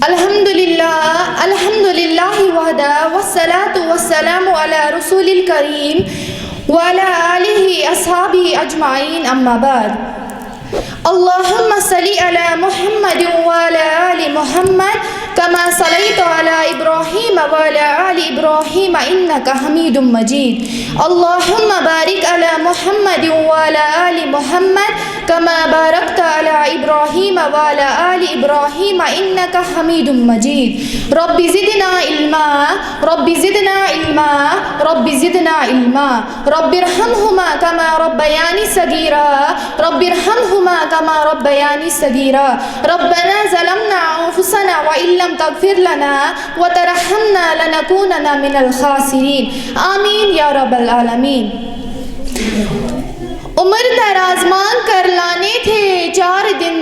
الحمدللہ وحدہ والصلاة والسلام علی رسول الکریم وعلی آلہ اصحابہ اجمعین اما بعد اللہم صلی علی محمد وعلی آل محمد کما صلیت علی ابراہیم وعلی آل ابراہیم انکا حمید مجید اللہم بارک علی محمد وعلی آل محمد کما بارکت علی ابراہیم وعلی آل ابراہیم انکا حمید مجید رب زدنا علما رب زدنا علما رب زدنا علما رب ارحمہما کما ربیانی صغیرا رب ارحمہما کما ربیانی صغیرا ربنا ظلمنا انفسنا وإن لم تغفر لنا وترحمنا لنكونن من الخاسرین آمین یا رب العالمین۔ عمر دراز مانگ کر لانے تھے 4 دن،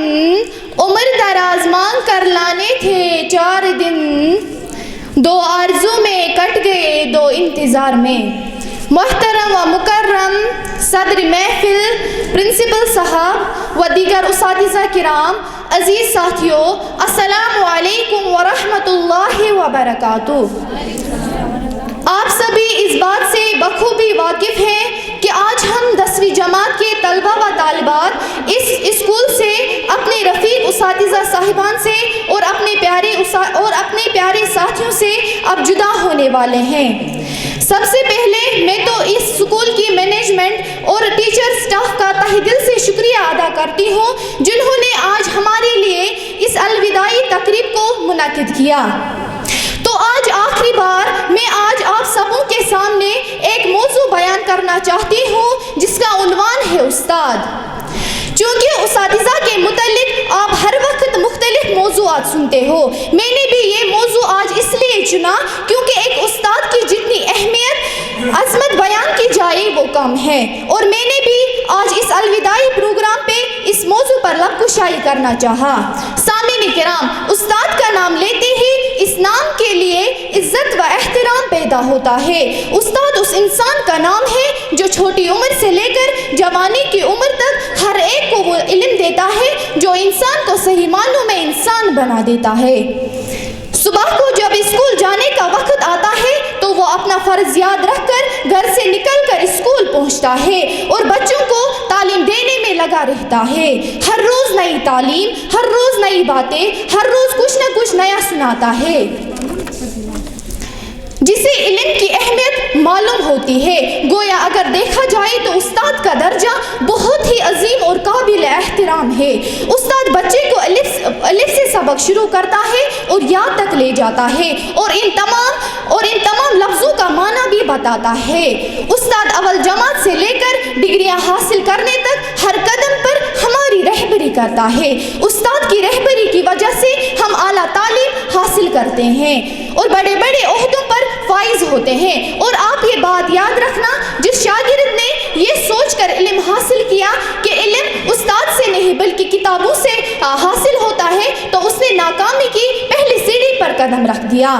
عمر دراز مانگ کر لانے تھے 4 دن، 2 آرزو میں کٹ گئے 2 انتظار میں۔ محترم و مکرم صدر محفل، پرنسپل صاحب و دیگر اساتذہ کرام، عزیز ساتھیوں، السلام علیکم ورحمۃ اللہ وبرکاتہ۔ آپ سبھی اس بات سے بخوبی واقف ہیں کہ آج ہم 10ویں جماعت کے طلبہ و طالبات اس اسکول سے اپنے رفیق اساتذہ صاحبان سے اور اپنے پیارے ساتھیوں سے اب جدا ہونے والے ہیں۔ سب سے پہلے میں تو اس اسکول کی مینجمنٹ اور ٹیچر سٹاف کا تہ دل سے شکریہ ادا کرتی ہوں جنہوں نے آج ہمارے لیے اس الوداعی تقریب کو منعقد کیا۔ تو آج آخری بار میں آج آپ سبوں کے سامنے ایک موضوع بیان کرنا چاہتی ہوں جس کا عنوان ہے استاد۔ چونکہ اساتذہ کے متعلق آپ ہر وقت مختلف موضوعات سنتے ہو، میں نے بھی یہ موضوع آج اس لیے چنا کیونکہ ایک استاد کی جتنی اہمیت عظمت بیان کی جائے وہ کم ہے، اور میں نے بھی آج اس الوداعی پروگرام پہ اس موضوع پر لب کشائی کرنا چاہا۔ سامعین کرام، استاد کا نام لیتے ہی اس نام کے لیے عزت و احترام پیدا ہوتا ہے۔ استاد اس انسان کا نام ہے جو چھوٹی عمر سے لے کر جوانی کی عمر تک ہر ایک کو وہ علم دیتا ہے جو انسان کو صحیح معنوں میں انسان بنا دیتا ہے۔ صبح کو جب اسکول جانے کا وقت آتا ہے تو وہ اپنا فرض یاد رکھ کر گھر سے نکل کر اسکول پہنچتا ہے اور بچوں کو تعلیم دینے میں لگا رہتا ہے۔ ہر روز نئی تعلیم، ہر روز نئی باتیں، ہر روز کچھ نہ کچھ نیا سناتا ہے جسے علم کی اہمیت معلوم ہوتی ہے۔ گویا اگر دیکھا جائے تو استاد کا درجہ بہت ہی عظیم اور قابل احترام ہے۔ استاد بچے کو الف سے سبق شروع کرتا ہے اور یاد تک لے جاتا ہے اور ان تمام لفظوں کا معنی بھی بتاتا ہے۔ استاد اول جماعت سے لے کر ڈگریاں حاصل کرنے تک ہر قدم پر ہماری رہبری کرتا ہے۔ استاد کی رہبری کی وجہ سے ہم اعلیٰ تعلیم حاصل کرتے ہیں اور بڑے بڑے عہدوں پر فائز ہوتے ہیں۔ اور آپ یہ بات یاد رکھنا، جس شاگرد نے یہ سوچ کر علم حاصل کیا کہ علم استاد سے نہیں بلکہ کتابوں سے حاصل ہوتا ہے، تو اس نے ناکامی کی پہلی سیڑھی پر قدم رکھ دیا۔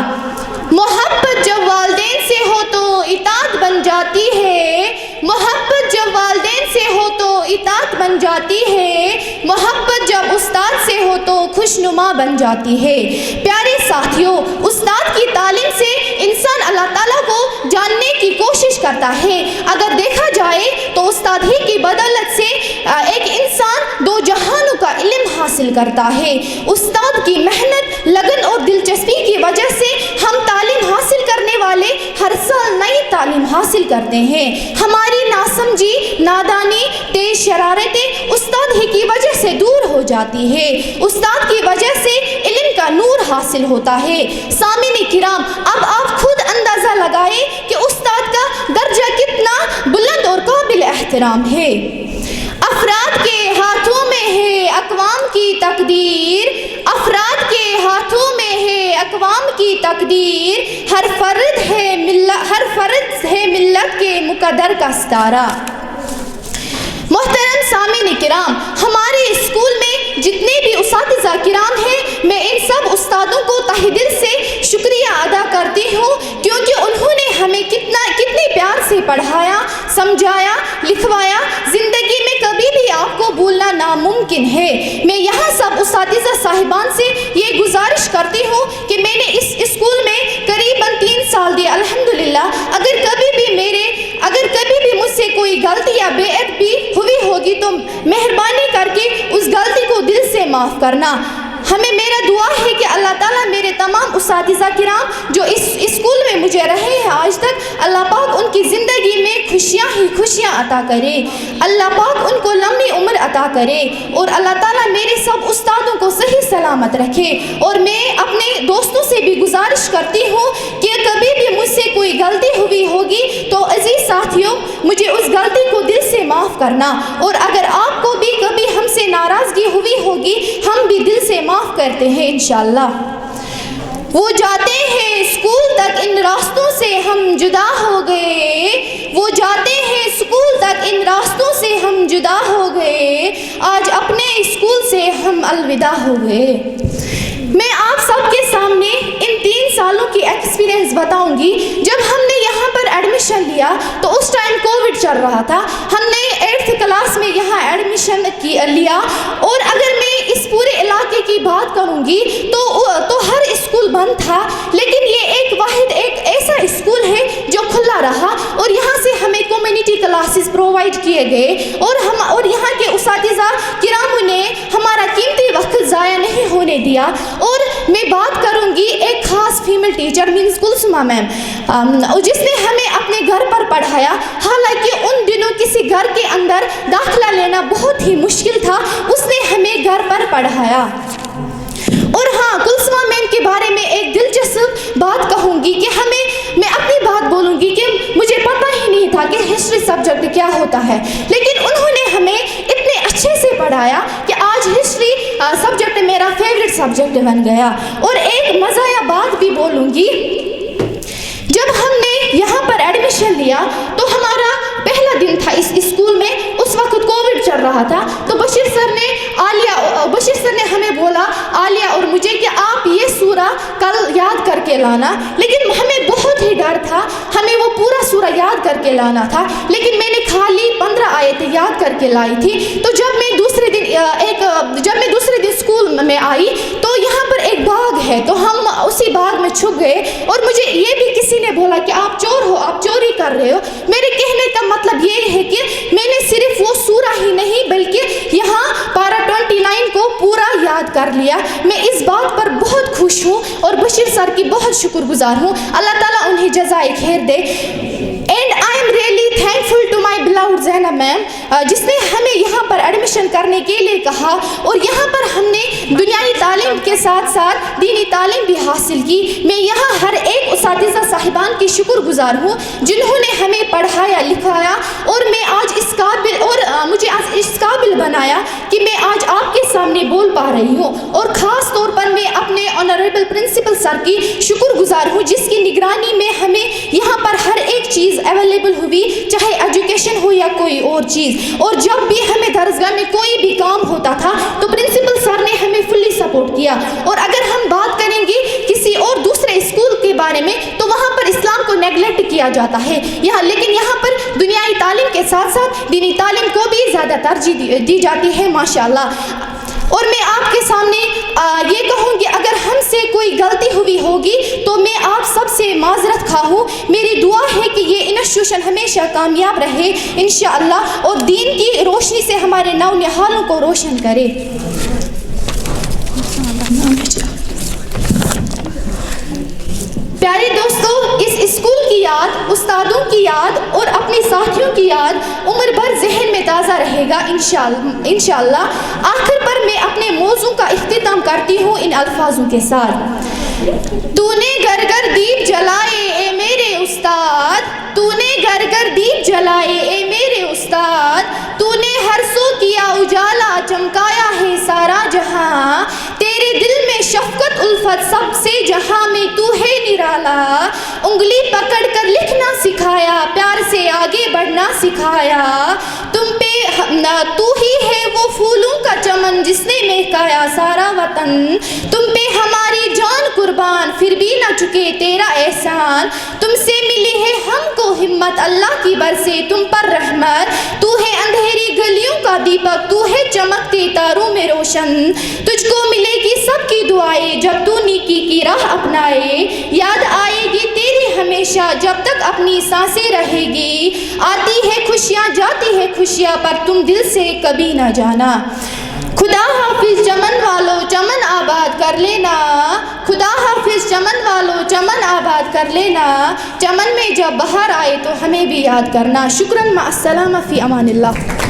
محبت جب والدین سے ہو تو اطاعت بن جاتی ہے، محبت جب والدین سے ہو تو اطاعت بن جاتی ہے، محبت جب استاد سے ہو تو خوشنما بن جاتی ہے۔ پیارے ساتھیوں، استاد کی تعلیم سے انسان اللہ تعالیٰ کو جاننے کی کوشش کرتا ہے۔ اگر دیکھا جائے تو استاد ہی کی بدولت سے ایک انسان 2 جہانوں کا علم حاصل کرتا ہے۔ استاد کی محنت، لگن اور دلچسپی کی وجہ سے ہم تعلیم حاصل کرنے والے ہر سال نئی تعلیم حاصل کرتے ہیں۔ ہماری ناسمجھی، نادانی، تیز شرارتیں استاد ہی کی وجہ سے دور ہو جاتی ہے۔ استاد کی وجہ سے علم کا نور حاصل ہوتا ہے۔ سامعین کرام، اب آپ خود اندازہ لگائیں کہ استاد کا درجہ کتنا بلند اور قابل احترام ہے۔ افراد کے ہاتھوں میں ہے اقوام کی تقدیر، افراد کے ہاتھوں میں ہے اقوام کی تقدیر، ہر فرد ہے ملت کے مقدر کا ستارہ۔ محترم سامعین کرام، ہمارے اسکول میں جتنے بھی اساتذہ کرام ہیں، میں ان سب استادوں کو تہ دل سے شکریہ ادا کرتی ہوں کیونکہ انہوں نے ہمیں کتنے پیار سے پڑھایا، سمجھایا، لکھوایا۔ زندگی میں کبھی بھی آپ کو بھولنا ناممکن ہے۔ میں یہاں سب اساتذہ صاحبان سے یہ گزارش کرتی ہوں غلطی یا بے ادبی ہوئی ہوگی تو مہربانی کر کے اس غلطی کو دل سے معاف کرنا. ہمیں میرا دعا ہے کہ اللہ تعالیٰ میرے تمام اساتذہ کرام جو اس اسکول میں مجھے رہے ہیں آج تک، اللہ پاک ان کی زندگی میں خوشیاں ہی خوشیاں عطا کرے. اللہ پاک ان کو لمبی عمر عطا کرے اور اللہ تعالیٰ میرے سب استادوں کو صحیح سلامت رکھے. اور میں اپنے دوستوں سے بھی گزارش کرتی ہوں کہ کبھی بھی مجھ سے کوئی غلطی ہوئی ہوگی تو عزیز ساتھیوں مجھے اس غلطی کو دل سے معاف کرنا. اور اگر آپ کو بھی کبھی ہم سے ناراضگی ہوئی ہوگی ہم بھی دل سے معاف کرتے ہیں انشاءاللہ. وہ جاتے ہیں اسکول تک ان راستوں سے ہم جدا ہو گئے، وہ جاتے ہیں اسکول تک ان راستوں سے ہم جدا ہو گئے، آج اپنے اسکول سے ہم الوداع ہو گئے. میں آپ سب کے سامنے ان 3 سالوں کی ایکسپیرینس بتاؤں گی. جب ہم نے یہاں پر ایڈمیشن لیا تو اس ٹائم کووڈ چل رہا تھا. ہم نے 8th کلاس میں یہاں ایڈمیشن لیا اور اگر میں اس پورے علاقے کی بات کروں گی تو ہر اسکول بند تھا، لیکن یہ ایک ایسا اسکول ہے جو کھلا رہا اور یہاں سے ہمیں کمیونٹی کلاسز پرووائڈ کیے گئے اور یہاں کے اساتذہ کراموں نے ہمارا قیمتی وقت ضائع نہیں ہونے دیا. اور میں بات کروں گی ایک خاص فیمل ٹیچر مینس کلثومہ میم جس نے ہمیں اپنے گھر پر پڑھایا. حالانکہ ان دنوں کسی گھر کے اندر داخلہ لینا بہت ہی مشکل تھا، اس نے ہمیں گھر پر پڑھایا. اور ہاں کلثومہ میم کے بارے میں ایک دلچسپ بات کہوں گی کہ میں اپنی بات بولوں گی کہ مجھے پتہ ہی نہیں تھا کہ ہسٹری سبجیکٹ کیا ہوتا ہے، لیکن انہوں نے ہمیں اتنے اچھے سے پڑھایا کہ آج ہسٹری سبجیکٹ میرا فیوریٹ سبجیکٹ بن گیا. اور ایک مزاحیہ بات بھی بولوں گی. جب ہم نے یہاں پر ایڈمیشن لیا تو ہمارا پہلا دن تھا اس اسکول میں، اس وقت کووڈ چل رہا تھا. تو بشیر سر نے ہمیں بولا عالیہ اور مجھے کہ آپ یہ سورہ کل یاد کر کے لانا. لیکن ہمیں بہت ہی ڈر تھا، ہمیں وہ پورا سورہ یاد کر کے لانا تھا، لیکن میں نے خالی 15 آیتیں یاد کر کے لائی تھی. تو جب میں دوسرے دن اسکول میں آئی تو یہاں پر ایک باغ ہے، تو ہم اسی باغ میں چھپ گئے اور مجھے یہ بھی کسی نے بولا کہ آپ چور ہو، آپ چوری کر رہے ہو. میرے کہنے کا مطلب یہ ہے کہ میں نے صرف وہ سورہ ہی نہیں بلکہ یہاں پارہ 29 کو پورا یاد کر لیا. میں اس بات پر بہت خوش ہوں اور بشیر سر کی بہت شکر گزار ہوں. اللہ تعالیٰ انہیں جزائے خیر دے. And I am really thankful to my beloved Zainab ma'am جس نے ہمیں یہاں پر ایڈمیشن کرنے کے لیے کہا اور یہاں پر ہم نے دنیائی تعلیم کے ساتھ ساتھ دینی تعلیم بھی حاصل کی. میں یہاں ہر ایک اساتذہ صاحبان کی شکر گزار ہوں جنہوں نے ہمیں پڑھایا لکھایا اور میں آج مجھے آج اس قابل بنایا کہ میں آج آپ کے سامنے بول پا رہی ہوں. اور خاص طور پر میں اپنے آنریبل پرنسپل سر کی شکر گزار ہوں جس کی نگرانی میں ہمیں یہاں پر ہر ایک چیز اویلیبل ہوئی، چاہے ایجوکیشن ہو یا کوئی اور چیز. اور جب بھی ہمیں درسگاہ میں کوئی بھی کام ہوتا تھا تو پرنسپل سر نے ہمیں فلی سپورٹ کیا. اور اگر ہم بات کریں گے کسی اور دوسرے اسکول کے بارے میں تو وہاں پر اسلام کو نیگلیکٹ کیا جاتا ہے لیکن یہاں پر دنیائی تعلیم کے ساتھ ساتھ دینی تعلیم کو بھی زیادہ ترجیح دی جاتی ہے ماشاءاللہ. اور میں آپ کے سامنے یہ کہوں کہ اگر ہم سے کوئی غلطی ہوئی ہوگی تو میں آپ سب سے معذرت خواہ ہوں. میری دعا ہے کہ یہ انسٹیٹیوشن ہمیشہ کامیاب رہے انشاءاللہ اور دین کی روشنی سے ہمارے نونہالوں کو روشن کرے. پیارے دوستو، اس اسکول کی یاد، استادوں کی یاد اور اپنے ساتھیوں کی یاد عمر بھر ذہن میں تازہ رہے گا انشاءاللہ. آخر پر میں اپنے موضوع کا اختتام کرتی ہوں ان الفاظوں کے ساتھ. تو نے گر گر دیپ جلائے اے میرے استاد، تو نے گر گر دیپ جلائے اے میرے استاد، تو نے ہر سو کیا اجالا چمکایا ہے سارا جہاں. تیرے دل میں شفقت الفت سب سے جہاں میں تو ہے نرالا. انگلی پکڑ کر لکھنا سکھایا، پیار سے آگے بڑھنا سکھایا. تم پہ تو ہی ہے وہ پھولوں کا چمن جس نے مہکایا سارا وطن. تم پہ ہماری جان قربان پھر بھی نہ چکے تیرا احسان. تم سے ملی ہے ہم کو ہمت اللہ کی برسے تم پر رحمت. تو ہے اندھیری گلیوں کا دیپک، تو ہے چمکتے تاروں میں روشن. تجھ کو ملے گی سب کی دعائیں جب تو نیکی کی راہ اپنائے. یاد آئے گی تیری ہمیشہ جب تک اپنی سانسیں رہے گی. آتی ہے خوشیاں جاتی ہے خوشیاں پر تم دل سے کبھی نہ جانا. خدا حافظ چمن والو چمن آباد کر لینا. خدا حافظ چمن والو چمن آباد کر لینا. چمن میں جب بہار آئے تو ہمیں بھی یاد کرنا. شکراً، مع السلامہ، فی امان اللہ.